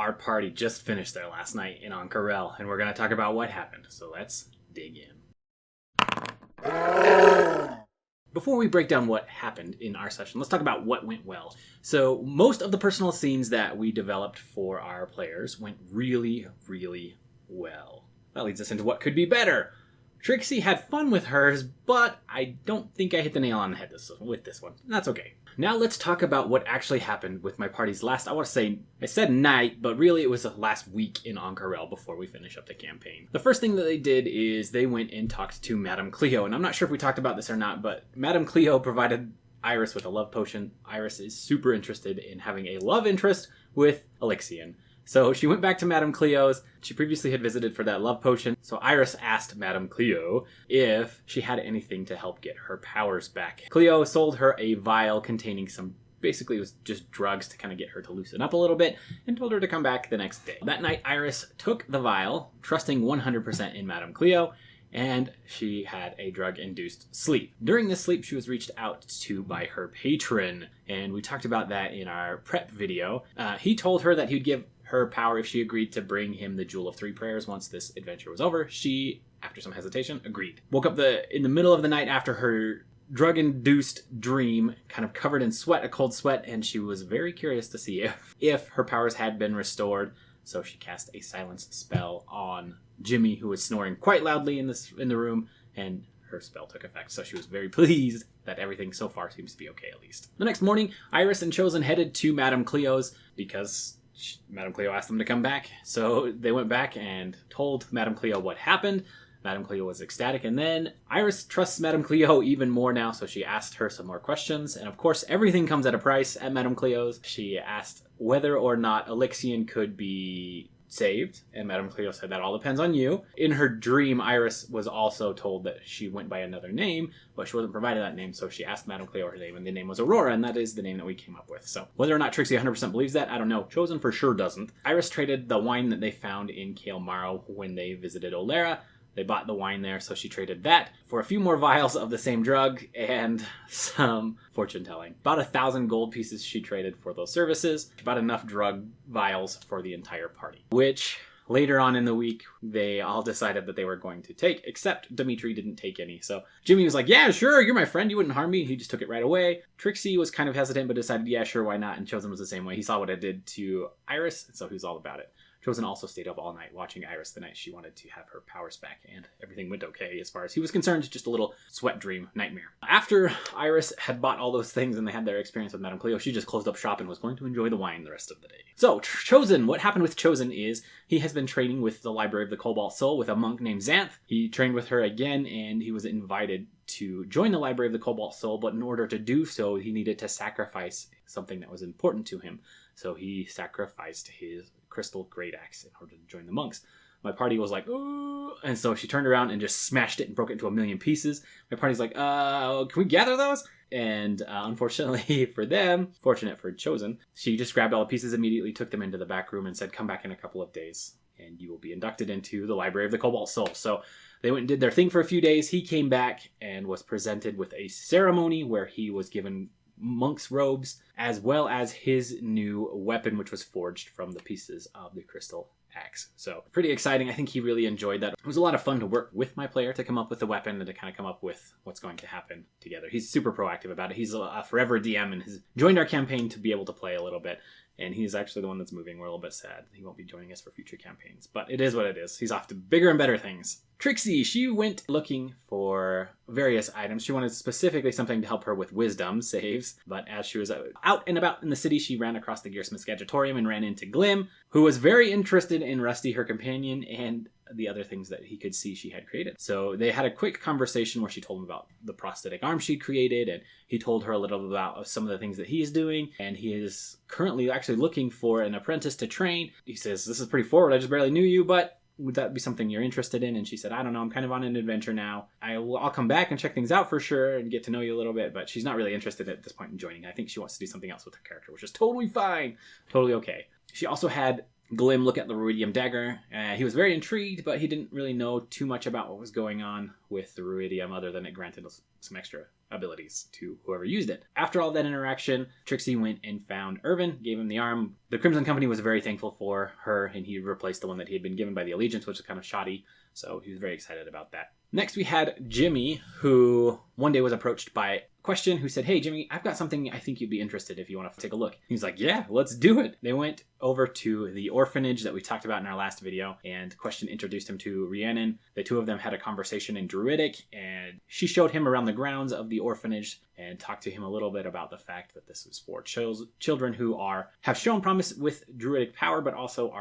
our party just finished their last night in Ank'Harel, and we're going to talk about what happened. So let's dig in. Before we break down what happened in our session, let's talk about what went well. So most of the personal scenes that we developed for our players went really, really well. That leads us into what could be better. Trixie had fun with hers, but I don't think I hit the nail on the head with this one. That's okay. Now let's talk about what actually happened with my party's last, I said night, but really it was the last week in Ank'Harel before we finish up the campaign. The first thing that they did is they went and talked to Madame Cleo, and I'm not sure if we talked about this or not, but Madame Cleo provided Iris with a love potion. Iris is super interested in having a love interest with Alyxian. So she went back to Madame Cleo's. She previously had visited for that love potion. So Iris asked Madame Cleo if she had anything to help get her powers back. Cleo sold her a vial containing basically it was just drugs to kind of get her to loosen up a little bit, and told her to come back the next day. That night, Iris took the vial, trusting 100% in Madame Cleo, and she had a drug-induced sleep. During this sleep, she was reached out to by her patron, and we talked about that in our prep video. He told her that he'd give her power if she agreed to bring him the Jewel of Three Prayers once this adventure was over. She, after some hesitation, agreed. Woke up in the middle of the night after her drug-induced dream, kind of covered in sweat, a cold sweat, and she was very curious to see if her powers had been restored. So she cast a silence spell on Jimmy, who was snoring quite loudly in the room, and her spell took effect. So she was very pleased that everything so far seems to be okay, at least. The next morning, Iris and Chozen headed to Madame Cleo's because Madame Cleo asked them to come back. So they went back and told Madame Cleo what happened. Madame Cleo was ecstatic, and then Iris trusts Madame Cleo even more now, so she asked her some more questions. And of course, everything comes at a price at Madame Cleo's. She asked whether or not Alyxian could be saved, and Madame Cleo said that all depends on you. In her dream, Iris was also told that she went by another name, but she wasn't provided that name, so she asked Madame Cleo her name, and the name was Aurora, and that is the name that we came up with. So whether or not Trixie 100% believes that, I don't know. Chozen for sure doesn't. Iris traded the wine that they found in Kael Morrow when they visited Olera. They bought the wine there, so she traded that for a few more vials of the same drug and some fortune-telling. About 1,000 gold pieces she traded for those services. She bought enough drug vials for the entire party, which later on in the week, they all decided that they were going to take, except Dmitri didn't take any. So Jimmy was like, yeah, sure, you're my friend, you wouldn't harm me. He just took it right away. Trixie was kind of hesitant, but decided, yeah, sure, why not? And Chozen was the same way. He saw what it did to Iris, and so he was all about it. Chozen also stayed up all night watching Iris the night she wanted to have her powers back, and everything went okay as far as he was concerned, just a little sweat dream nightmare. After Iris had bought all those things and they had their experience with Madame Cleo, she just closed up shop and was going to enjoy the wine the rest of the day. So, Chozen, what happened with Chozen is he has been training with the Library of the Cobalt Soul with a monk named Xanth. He trained with her again, and he was invited to join the Library of the Cobalt Soul, but in order to do so, he needed to sacrifice something that was important to him. So he sacrificed his crystal great axe in order to join the monks. My party was like, ooh, and so she turned around and just smashed it and broke it into a million pieces. My party's like, can we gather those? And unfortunately for them, fortunate for Chozen, she just grabbed all the pieces immediately, took them into the back room and said, come back in a couple of days and you will be inducted into the Library of the Cobalt Soul. So they went and did their thing for a few days. He came back and was presented with a ceremony where he was given monk's robes, as well as his new weapon, which was forged from the pieces of the crystal axe. So pretty exciting. I think he really enjoyed that. It was a lot of fun to work with my player to come up with the weapon and to kind of come up with what's going to happen together. He's super proactive about it. He's a forever DM and has joined our campaign to be able to play a little bit. And he's actually the one that's moving. We're a little bit sad he won't be joining us for future campaigns. But it is what it is. He's off to bigger and better things. Trixie, she went looking for various items. She wanted specifically something to help her with wisdom saves. But as she was out and about in the city, she ran across the Gearsmith's Gadgetorium and ran into Glim, who was very interested in Rusty, her companion, and the other things that he could see she had created. So they had a quick conversation where she told him about the prosthetic arm she created, and he told her a little bit about some of the things that he is doing, and he is currently actually looking for an apprentice to train. He says, this is pretty forward, I just barely knew you, but would that be something you're interested in? And she said, I don't know, I'm kind of on an adventure now. I'll come back and check things out for sure and get to know you a little bit, but she's not really interested at this point in joining. I think she wants to do something else with her character, which is totally fine, totally okay. She also had Glim look at the ruidium dagger. He was very intrigued, but he didn't really know too much about what was going on with the ruidium other than it granted some extra abilities to whoever used it. After all that interaction, Trixie went and found Irvin, gave him the arm. The Crimson Company was very thankful for her, and he replaced the one that he had been given by the Allegiance, which was kind of shoddy, so he was very excited about that. Next, we had Jimmy, who one day was approached by Question, who said, "Hey, Jimmy, I've got something I think you'd be interested if you want to take a look." He's like, "Yeah, let's do it." They went over to the orphanage that we talked about in our last video, and Question introduced him to Rhiannon. The two of them had a conversation in Druidic, and she showed him around the grounds of the orphanage and talked to him a little bit about the fact that this was for children who have shown promise with Druidic power, but also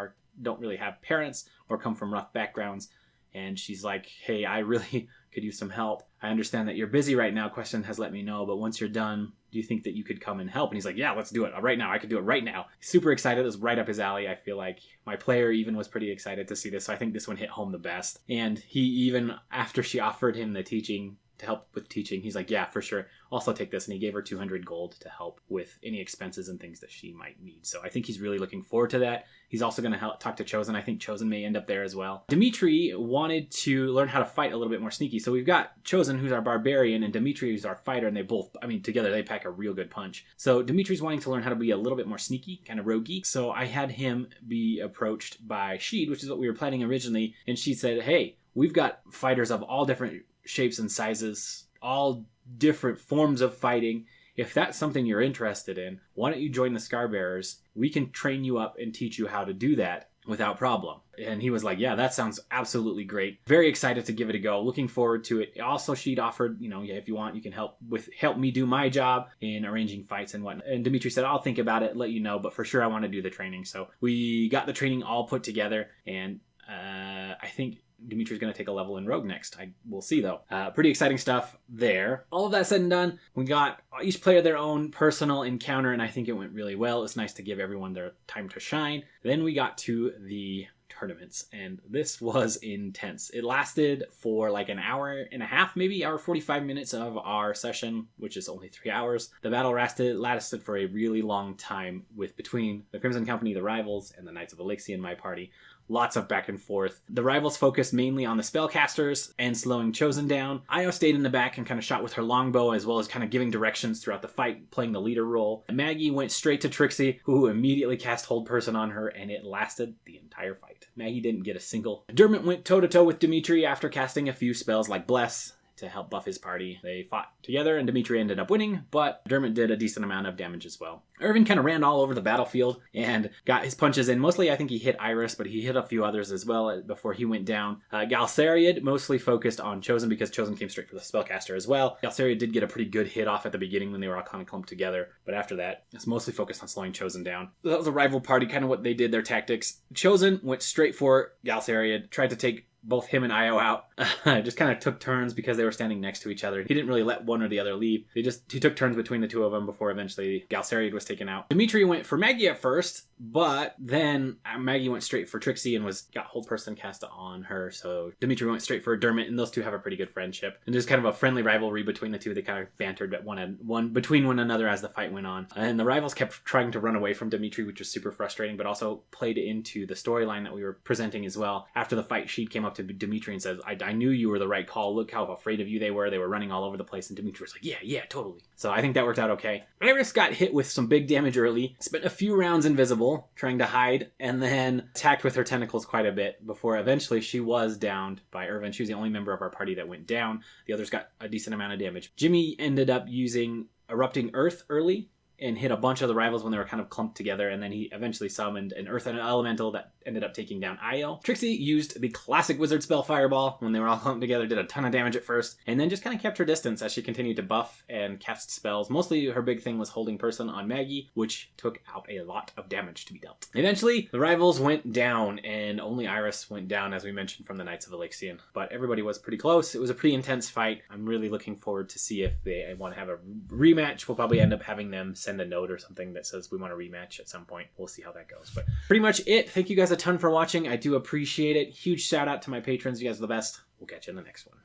don't really have parents or come from rough backgrounds. And she's like, "Hey, I really could use some help. I understand that you're busy right now. Question has let me know, but once you're done, do you think that you could come and help?" And he's like, "Yeah, let's do it right now. I could do it right now." Super excited. It was right up his alley. I feel like my player even was pretty excited to see this. So I think this one hit home the best. And he even, after she offered him the teaching, to help with teaching, he's like, "Yeah, for sure. Also take this." And he gave her 200 gold to help with any expenses and things that she might need. So I think he's really looking forward to that. He's also going to talk to Chozen. I think Chozen may end up there as well. Dmitri wanted to learn how to fight a little bit more sneaky. So we've got Chozen, who's our barbarian, and Dmitri, who's our fighter, and they both, together they pack a real good punch. So Dmitri's wanting to learn how to be a little bit more sneaky, kind of roguey. So I had him be approached by Sheed, which is what we were planning originally, and she said, "Hey, we've got fighters of all different shapes and sizes, all different forms of fighting. If that's something you're interested in, why don't you join the Scarbearers? We can train you up and teach you how to do that without problem." And he was like, "Yeah, that sounds absolutely great." Very excited to give it a go. Looking forward to it. Also, she'd offered, yeah, if you want, you can help me do my job in arranging fights and whatnot. And Dmitri said, "I'll think about it, let you know, but for sure I want to do the training." So we got the training all put together, and I think Dimitri's going to take a level in Rogue next. We'll see, though. Pretty exciting stuff there. All of that said and done, we got each player their own personal encounter, and I think it went really well. It's nice to give everyone their time to shine. Then we got to the tournaments, and this was intense. It lasted for like an hour and a half, maybe hour 45 minutes of our session, which is only 3 hours. The battle lasted for a really long time between the Crimson Company, the rivals, and the Knights of Alyxian, my party. Lots of back and forth. The rivals focused mainly on the spellcasters and slowing Chozen down. Io stayed in the back and kind of shot with her longbow, as well as kind of giving directions throughout the fight, playing the leader role. Maggie went straight to Trixie, who immediately cast Hold Person on her, and it lasted the entire fight. Maggie didn't get a single. Dermot went toe-to-toe with Dmitri after casting a few spells like Bless to help buff his party. They fought together, and Dmitri ended up winning, but Dermot did a decent amount of damage as well. Irvin kind of ran all over the battlefield and got his punches in. Mostly, I think he hit Iris, but he hit a few others as well before he went down. Galceriad mostly focused on Chozen because Chozen came straight for the spellcaster as well. Galceriad did get a pretty good hit off at the beginning when they were all kind of clumped together, but after that, it's mostly focused on slowing Chozen down. That was a rival party, kind of what they did, their tactics. Chozen went straight for Galceriad, tried to take both him and Io out. Just kind of took turns because they were standing next to each other. He didn't really let one or the other leave. He took turns between the two of them before eventually Galceriad was taken out. Dmitri went for Maggie at first, but then Maggie went straight for Trixie and got Hold Person cast on her. So Dmitri went straight for Dermot, and those two have a pretty good friendship. And there's kind of a friendly rivalry between the two. They kind of bantered between one another as the fight went on. And the rivals kept trying to run away from Dmitri, which was super frustrating, but also played into the storyline that we were presenting as well. After the fight, Sheed came up to Dmitri and says, I knew you were the right call. Look how afraid of you they were. They were running all over the place. And Dmitri was like, yeah, totally. So I think that worked out okay. Iris got hit with some big damage early, spent a few rounds invisible, trying to hide, and then attacked with her tentacles quite a bit before eventually she was downed by Irvin. She was the only member of our party that went down. The others got a decent amount of damage. Jimmy ended up using Erupting Earth early and hit a bunch of the rivals when they were kind of clumped together, and then he eventually summoned an Earth and an Elemental that ended up taking down Io. Trixie used the classic wizard spell Fireball when they were all clumped together, did a ton of damage at first, and then just kind of kept her distance as she continued to buff and cast spells. Mostly her big thing was Holding Person on Maggie, which took out a lot of damage to be dealt. Eventually, the rivals went down, and only Iris went down, as we mentioned, from the Knights of Alyxian. But everybody was pretty close. It was a pretty intense fight. I'm really looking forward to see if they want to have a rematch. We'll probably end up having them send a note or something that says we want to rematch at some point. We'll see how that goes. But pretty much it. Thank you guys a ton for watching. I do appreciate it. Huge shout out to my patrons. You guys are the best. We'll catch you in the next one.